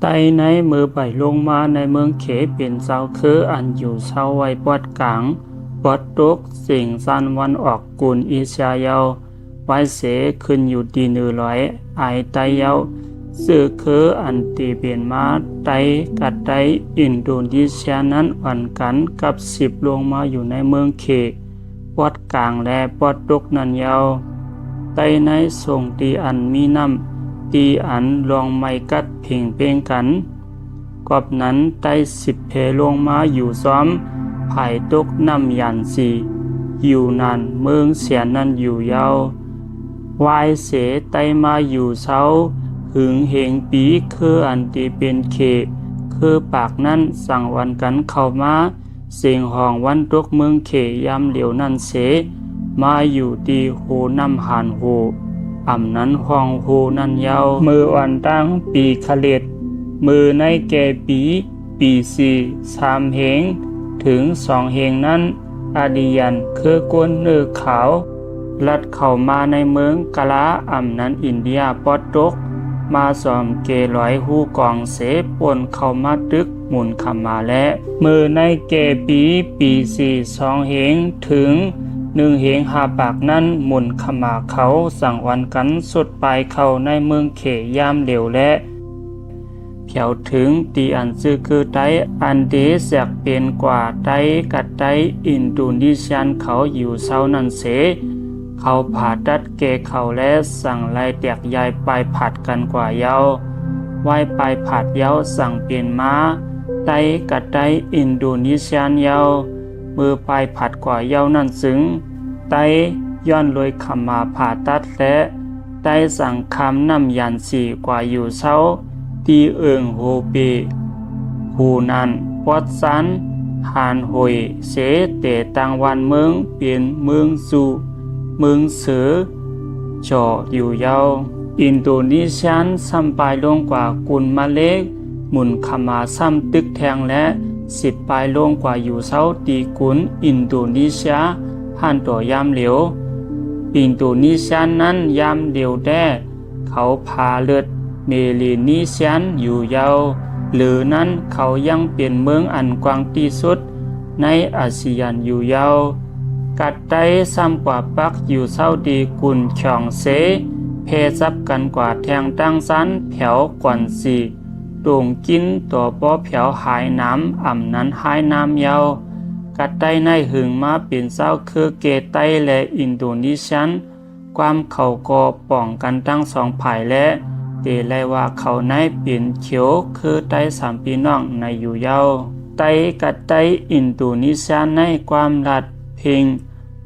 ไต่ในมือไปลงมาในเมืองเขเป็นเศร้าคืออันอยู่เศร้าไว้ปอดกลางปอดตุกสิ่งสันวันออกกุลอิสราเอลไว้เสขึ้นอยู่ดี100ไอไตเยาสื่อคืออันตีเปลี่ยนมาไตกัดไตอินโดนีเซียนั้นอ่อนกันกับ10ลงมาอยู่ในเมืองเขปอดกลางและปอดตุกนันเยาไตในส่งตีอันมีน้ำตีอันลองไม่กัดเพ่งเป้งกันกอบนั้นไต้10เพลงมาอยู่ซ้อมภายตกน้ำยันสีอยู่นานเมืองเสียนั้นอยู่ยาววายเสไต้มาอยู่เช้าหึงเหงปีคืออันตีเป็นเขคือปากนั้นสั่งวันกันเข้ามาเสียงห้องวันตกเมืองเขยามเหลียวนั้นเสมาอยู่ตีโหน้ำหานโหอ่ำนั้นห้องโหนั่นยาวมืออ่อนตั้งปีขะเล็ดมือในแก่ปี3เหงถึง2เหงนั้นอดียันคือก้นเนื้อขาวลัดเข้ามาในเมืองกะลาอ่ำนั้นอินเดียปอดตกมาสอมเกลอยหูกองเสปนเข้ามาตึกหมุนขมาและมือในแก่ปี2เหงถึง1เหง5ปากนั้นหมุนขมาเขาสั่งวันกันสุดปลายเข้าในเมืองเขยามเหลวและเผียวถึงตีอันซื้อคือไตอันเดเสียกเป็นกว่าไตกัดไตอินโดนีเซียนเขาอยู่เศร้านั่นเสเขาผ่าตัดเกเขาและสั่งไล่แตกยายไปผัดกันกว่าเยาไหวไปผัดเยาสั่งเปลี่ยนมาไตกัดไตอินโดนีเซียนเยามือไปผัดกว่าเยานั่นซึ้งไตย้อนเลยขมาผ่าตัดและไตสั่งคำนำยันสีกว่าอยู่เศร้าตีเอิงโฮเปหูนันปอดซันหานหวยเสเตตังวันเมืองเปลี่ยนเมืองสู่เมืองเสือจ่ออยู่ยาวอินโดนีเซียนซ้ำปลายลงกว่ากุลมาเล็กหมุนขมาซ้ำตึกแทงและ10ปลายลงกว่าอยู่เศร้าตีกุลอินโดนีเซียหันต่อยามเหลียวอินโดนีเซียนนั้นยามเดียวแด้เขาพาเลือดเมลินีเซียนอยู่ยาวหรือนั้นเขายังเป็นเมืองอันกว้างที่สุดในอาเซียนอยู่ยาวกัดไตซ้ำกว่าปักอยู่เศร้าดีกุนช่องเสเพซับกันกว่าแทงตั้งสันแผวกวนสีโด่งกินตัวป้อแผวหายน้ำอ่ำนั้นหายน้ำยาวกัดไตในหึงมาเป็นเศร้าคือเกไตและอินโดนีเซียนความเขาก็ป้องกันทั้ง2ฝ่ายและเตไลว่าเขาในเปลี่ยนเขียวคือไต3พี่น้องในอยู่ยาวไตกัดไตอินโดนีเซียนในความรัดเพ่ง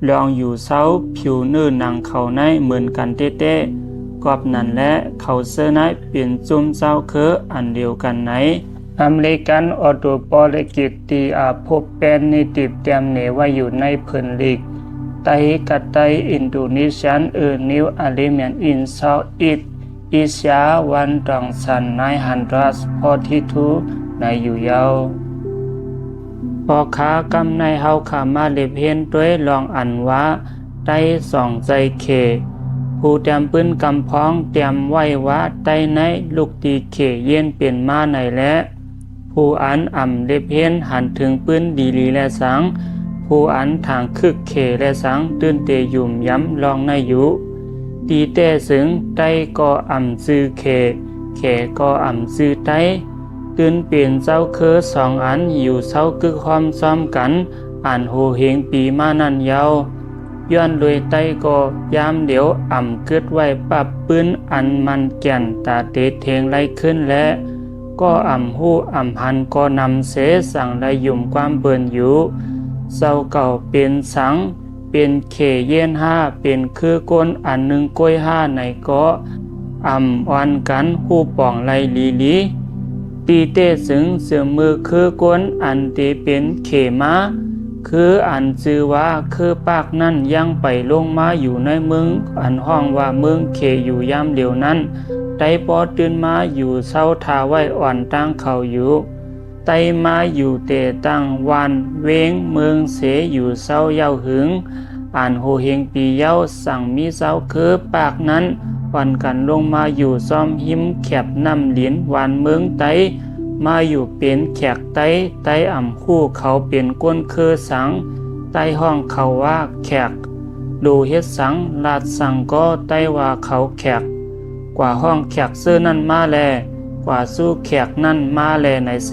ลองอยู่เศร้าผิวเนื้อหนังเขาในเหมือนกันเต้ๆกอบนั้นและเขาเสื้อในเปลี่ยนจุ่มเศร้าคืออันเดียวกันไหนอเมริกันออโตโปลิกิกตีอาพบเป็นนิติเตรียมเหนว่าอยู่ในเพิ่นลีกไตกัดไตอินโดนีเซียนนิวอาริเมียนอินเซาท์อีสอิสยาวันดองซัน942ในอยู่ยาวพอขากำในเฮาขามาเล็บเห็นด้วยลองอันว่าไต้ส่องใจเขผู้เตรียมปืนกำพ้องเตรียมไว้ว่าไต้ในลูกตีเขเย็นเปลี่ยนมาในและผู้อันอ่ำเล็บเห็นหันถึงปืนดีลีและสังผู้อันทางคึกเขและสังตื่นเตยุ่มย้ำลองในอยู่ตีเต้สึงไต้ก็อ่ำซื้อเขก็อ่ำซื้อไต้ตื่นเปลี่ยนเจ้าคือ2อันอยู่เศร้ากึกความซ้อมกันอ่านโหเหงปีมานั่นยาวย้อนเลยไต้ก็ยามเดี๋ยวอ่ำเกิดไว้ปรับปืนอันมันแก่นตาเตเทงไล่ขึ้นและก็อ่ำหู้อ่ำหันก็นำเสสั่งไล่ยุ่มความเบิ่นอยู่เศร้าเก่าเป็นสังเป็นเขเย็น5เป็นคือก้นอันหนึ่งก้อย5ในก็อ่ำอ่อนกันหู้ป่องไล่ลีตีเต้สึงเสือมือคือกวนอันเตเป็นเขมาคืออันชื่อว่าคือปากนั่นยังไปลงมาอยู่ในเมืองอันห้องว่าเมืองเขอยู่ยามเดียวนั้นไตปอตื่นมาอยู่เศร้าทาไว้อ่อนตั้งเขาอยู่ไตมาอยู่เตตั้งวันเวงเมืองเสอยู่เศร้าเย้าหึงอ่านโหเฮงปีเย้าสั่งมีเศร้าคือปากนั้น วันกันลงมาอยู่ซ้อมหิมแคบน้ำเหรียญหวานเมืองไตมาอยู่เป็นแขกไตอ่ำคู่เขาเป็นก้นคือสังไตห้องเขาว่าแขกดูเฮ็ดสังลาดสังก็ไตว่าเขาแขกกว่าห้องแขกซื้อนั่นมาแลกว่าสู้แขกนั่นมาแลในเส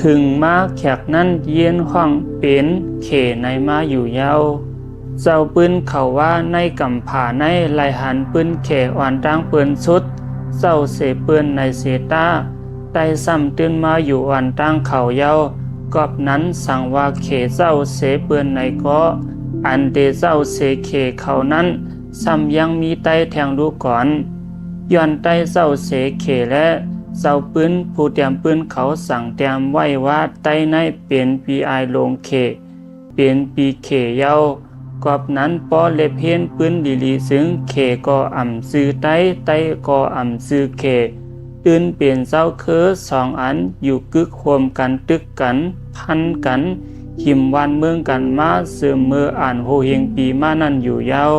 หึงมาแขกนั่นเยียนห้องเป็นเขในมาอยู่ยาวเจ้าปืนเขาว่าในกำผาในไหลหันปืนเขอ่อนดังปืนสุดเจ้าเสปืนในเสตาไตซ้ำตื่นมาอยู่อ่อนตั้งเขาเยาวกอบนั้นสั่งว่าเขเจ้าเสปืนในก็อันเดเจ้าเสเขเขานั้นซ้ำยังมีไตแทงดูก่อนย้อนไตเจ้าเสเขและเจ้าปืนผู้เตรียมปืนเขาสั่งเตรียมไว้ว่าไตในเป็นปีไอลงเขเป็นปีเขเยาวกอบนั้นปอเล็บเพียนปืนลีซึ่งเขก็อ่ำซื้อไตก็อ่ำซื้อเขตื่นเปลี่ยนเจ้าคือสองอันอยู่กึกโฮมกันตึกกันพันกันหิมวันเมืองกันมาเสื่อมมืออ่านโฮเฮงปีมานั่นอยู่ยาว